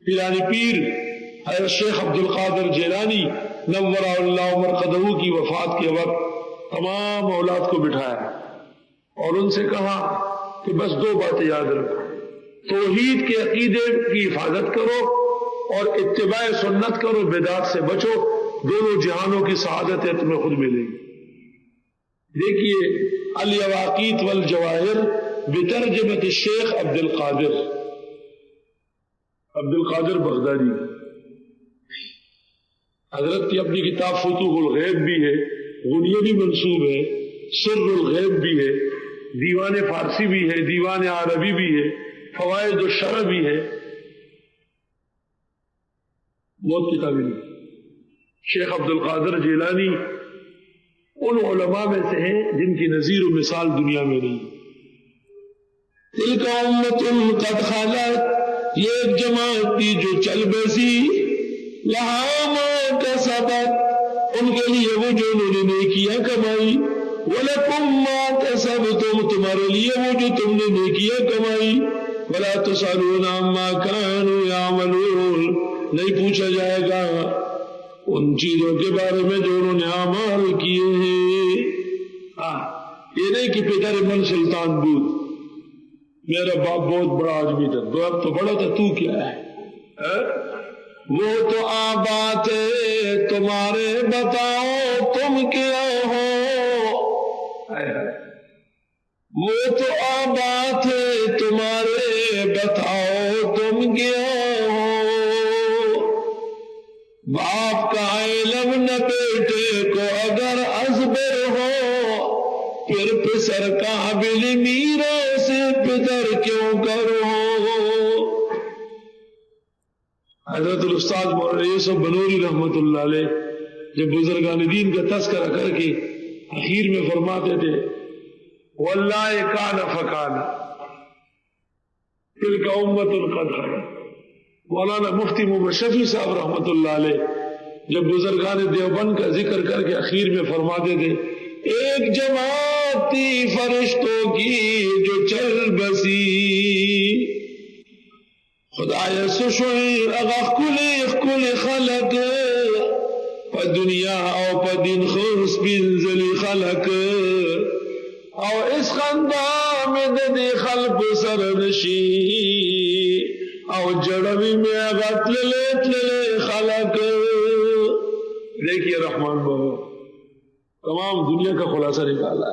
پیرانی پیر حضرت شیخ عبد القادر جیلانی نور اللہ مرقدہ کی وفات کے وقت تمام اولاد کو بٹھایا اور ان سے کہا کہ بس دو باتیں یاد رکھو، توحید کے عقیدے کی حفاظت کرو اور اتباع سنت کرو، بدعت سے بچو، دونوں جہانوں کی سعادت تمہیں خود ملے گی۔ دیکھیے الیواقیت والجواہر بترجمت الشیخ عبد القادر بغدادی، حضرت کی اپنی کتاب فتوح الغیب بھی ہے، غنیہ بھی منسوب ہے، سر الغیب بھی ہے، دیوان فارسی بھی ہے، دیوان عربی بھی ہے، فوائد الشرع بھی ہے، بہت کتابیں ہیں۔ شیخ عبد القادر جیلانی ان علماء میں سے ہیں جن کی نظیر و مثال دنیا میں نہیں۔ تلک امت قد خلت، یہ ایک جماعت تھی جو چل بسی، لہا ما کسبت، ان کے لیے وہ جو انہوں نے نیکیاں کمائی، وَلَكُمْ مَا كَسَبْتُمْ، تمہارے لیے وہ جو تم نے نیکیاں کمائی، وَلَا تُسْأَلُونَ عَمَّا كَانُوا يَعْمَلُونَ، نہیں پوچھا جائے گا ان چیزوں کے بارے میں جو انہوں نے اعمال کیے ہیں۔ یہ نہیں کہ پدر من سلطان بود، میرا باپ بہت بڑا آدمی تھا، باپ تو بڑا تھا، تو کیا ہے؟ وہ تو آبا تھے تمہارے، بتاؤ تم کیا ہو؟ وہ تو آبا تھے تمہارے، بتاؤ تم کیا ہو؟ باپ کا علم نہ بیٹے کو اگر ازبر ہو، پھر پسر قابل میراث پدر کیوں کرو؟ حضرت الاستاذ مولانا یوسف بنوری رحمۃ اللہ علیہ جب بزرگان دین کا تذکرہ کر کے اخیر میں فرماتے تھے واللہ کان فکان تلک امت قد خلت۔ مولانا مفتی محمد شفیع صاحب رحمۃ اللہ علیہ جب بزرگان دیوبند کا ذکر کر کے اخیر میں فرماتے تھے ایک جماعت تھی فرشتوں کی جو چل بسی، خدای سشوی اغا کل خلق، پا دنیا او پا دین خرس بینزلی خلق، او اس خندام دی خلق سرنشی، او جڑوی میں اغا تلے خلق۔ دیکھئے رحمان بابا تمام دنیا کا خلاصہ نکالا ہے۔